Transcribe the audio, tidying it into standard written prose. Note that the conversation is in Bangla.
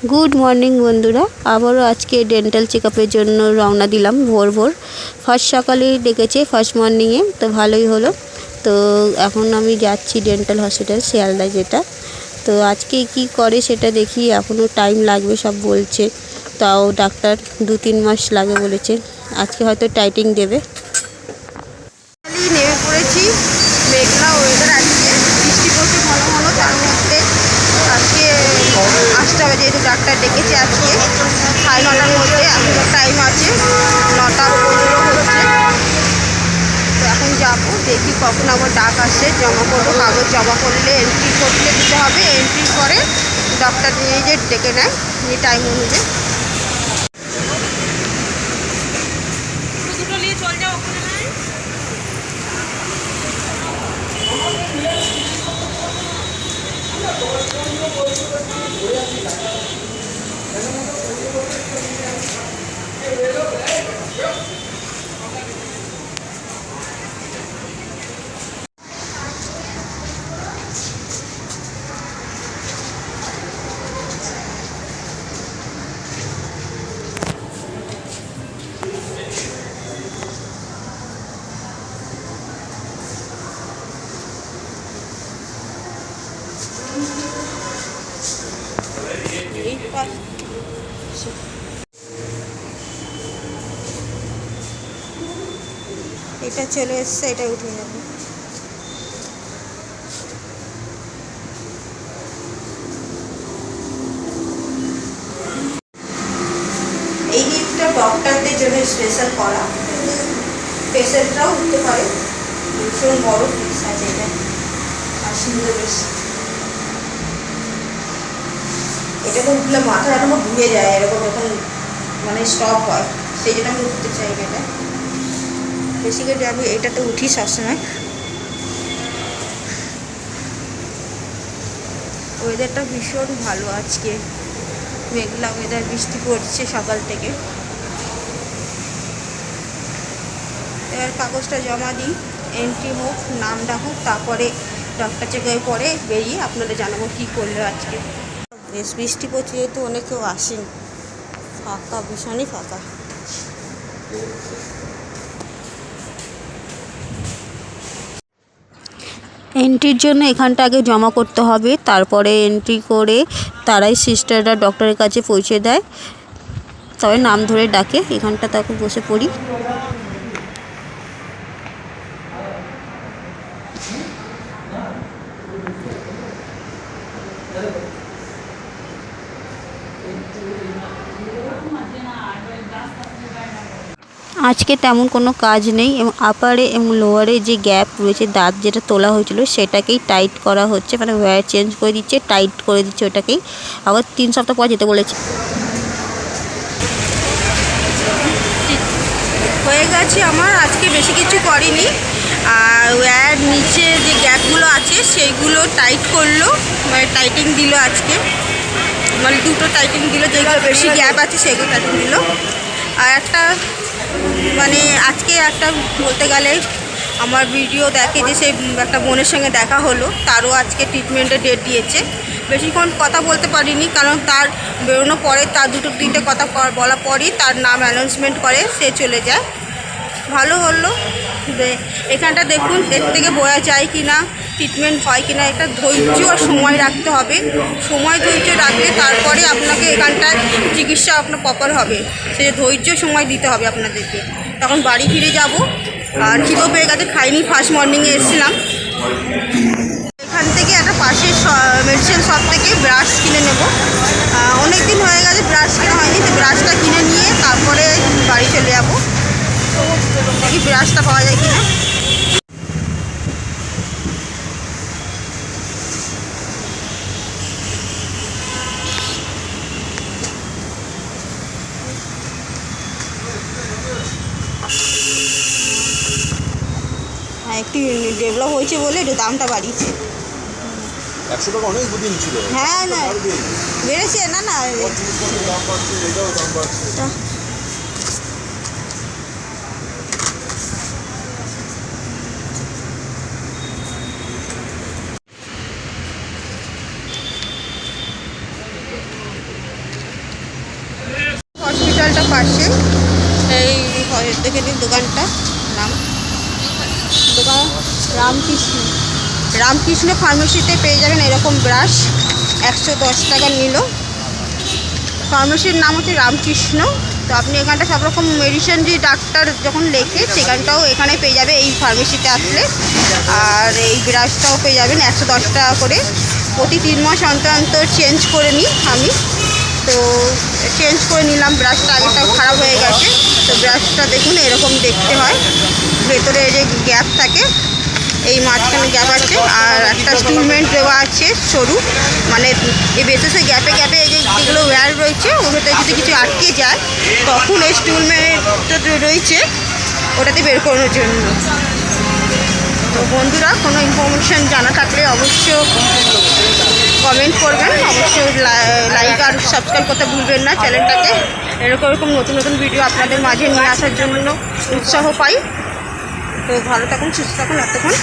गुड मर्निंग बंधुरा आबारो आज के डेंटल चेकअपर जोन्नो रवना दिलाम भोर भोर फार्स्ट सकाले डेकेছে फार्स्ट मर्निंगे तो भालोई हलो। तो एखन आमी जाচ্ছি डेंटल हॉस्पिटल शियालदा जेटा। तो आज के की करे सेटा देखी एखोनो टाइम लागबे सब बोलছে ताओ डाक्तार 2-3 मास लागे बोलेছে आज के हयतो टाइटिंग देবে। नेमे पड़ेছি मेघला ওয়েদার আজকে বৃষ্টি পড়ছে ঘন ঘন তার মধ্যে আজকে 8টা বাজে তো ডাক্তার ডেকেছে আজকে 9:30টার মধ্যে এখনো টাইম আছে 9:15 হচ্ছে। তো এখন যাবো দেখি কখন আমার ডাক আসে জমা করবো কাগজ জমা করলে এন্ট্রি করলে দিতে হবে এন্ট্রি করে ডাক্তার নিয়ে যে ডেকে নেয় এই টাইম অনুযায়ী। দুটো নিয়ে চল যাও ওখানে এটা চলে এসছে এটা উঠে যাবে। এই লিফটটা ডক্টরদের জন্য স্পেশাল করা পেশেন্টরাও উঠতে পারে ভীষণ বড় ফিস আছে এটা আর সুন্দর বেশ এটাকে উঠলে মাথা এরকম ঘুরে যায় এরকম যখন মানে স্টপ হয় সেই জন্য আমি উঠতে চাই এটা বেসিক্যালি আমি এটাতে উঠি সবসময়। ওয়েদারটা ভীষণ ভালো আজকে মেঘলা ওয়েদার বৃষ্টি পড়ছে সকাল থেকে। এবার কাগজটা জমা দিই এন্ট্রি হোক নামটা হোক তারপরে ডক্টর চেকআপে পরে বেরিয়ে আপনাদের জানাবো কী করলো আজকে। বেশ বৃষ্টি পড়ছে যেহেতু অনেকেও আসেন ফাঁকা ভীষণই ফাঁকা। এন্ট্রির জন্য এখানটা আগে জমা করতে হবে তারপরে এন্ট্রি করে তারাই সিস্টাররা ডক্টরের কাছে পৌঁছে দেয় তবে নাম ধরে ডাকে এখানটা তাকে বসে পড়ি। আজকে তেমন কোনো কাজ নেই এবং আপারে এবং লোয়ারে যে গ্যাপ রয়েছে দাঁত যেটা তোলা হয়েছিল সেটাকেই টাইট করা হচ্ছে মানে ওয়্যার চেঞ্জ করে দিচ্ছে টাইট করে দিচ্ছে ওটাকেই আবার 3 সপ্তাহ পর যেতে বলেছে। হয়ে গেছে আমার আজকে বেশি কিছু করিনি আর ওয়্যার নিচে যে গ্যাপগুলো আছে সেইগুলো টাইট করলো মানে টাইটিং দিল আজকে মানে দুটো টাইটিং দিল যেগুলো বেশি গ্যাপ আছে সেগুলো টাইটিং দিল। আর একটা মানে আজকে একটা বলতে গেলে আমার ভিডিও দেখে যে সেই একটা বোনের সঙ্গে দেখা হলো তারও আজকে ট্রিটমেন্টের ডেট দিয়েছে। বেশিক্ষণ কথা বলতে পারিনি কারণ তার বেরোনো পরে তার 2-3টে কথা বলা পরই তার নাম অ্যানাউন্সমেন্ট করে সে চলে যায়। ভালো হলো এখানটা দেখুন এর থেকে বোঝা যায় কি না ট্রিটমেন্ট হয় কি না একটা ধৈর্য আর সময় রাখতে হবে সময় ধৈর্য রাখলে তারপরে আপনাকে এখানটায় চিকিৎসা আপনার প্রপার হবে সে ধৈর্য সময় দিতে হবে আপনাদেরকে। তখন বাড়ি ফিরে যাব আর খিদেও পেয়ে গেছে খাইনি ফার্স্ট মর্নিংয়ে এসেছিলাম। এখান থেকে একটা পাশের মেডিসিন শপ থেকে ব্রাশ কিনে নেব অনেক দিন হয়ে গেছে ব্রাশ কেনা হয়নি তো ব্রাশটা কিনে নিয়ে তারপরে বাড়ি চলে যাব দেখি ব্রাশটা পাওয়া যায় কিনা। হ্যাঁ একটু ডেভেলপ হয়েছে বলে একটু দামটা বাড়িয়েছে 100 টাকা অনেক দিন ছিল। হ্যাঁ না বেড়েছে না না দাম বাড়ছে এটাও দাম বাড়ছে। হসপিটালটা পাশে। এই দেখে নিন দোকানটা, নাম দোকান রামকৃষ্ণ ফার্মেসিতে পেয়ে যাবেন এরকম ব্রাশ। 110 টাকা নিল। ফার্মেসির নাম হচ্ছে রামকৃষ্ণ। তো আপনি এখানটা সব রকম মেডিসিন যে ডাক্তার যখন লেখে সেখানটাও এখানে পেয়ে যাবে এই ফার্মেসিতে আসলে। আর এই ব্রাশটাও পেয়ে যাবেন 110 টাকা করে। প্রতি 3 মাস অন্তর অন্তর চেঞ্জ করে নিই আমি। তো চেঞ্জ করে নিলাম, ব্রাশটা আগেটাও খারাপ হয়ে গেছে। তো ব্রাশটা দেখুন এরকম দেখতে হয়, ভেতরে যে গ্যাপ থাকে এই মাঝখানে গ্যাপ আছে, আর একটা স্টুলমেন্ট দেওয়া আছে সরু, মানে এই বেসেসে গ্যাপে গ্যাপে এই যে যেগুলো ওয়্যার রয়েছে ওর ভেতরে যদি কিছু আটকে যায় তখন এই স্টুলমেন্টটা রয়েছে ওটাতে বের করানোর জন্য। তো বন্ধুরা কোনো ইনফরমেশান জানা থাকলে অবশ্যই কমেন্ট করবেন, অবশ্যই লাইক আর সাবস্ক্রাইব করতে ভুলবেন না চ্যানেলটাকে। এরকম নতুন নতুন ভিডিও আপনাদের মাঝে নিয়ে আসার জন্য উৎসাহ পাই। তো ভালো থাকুন, সুস্থ থাকুন, এতক্ষণ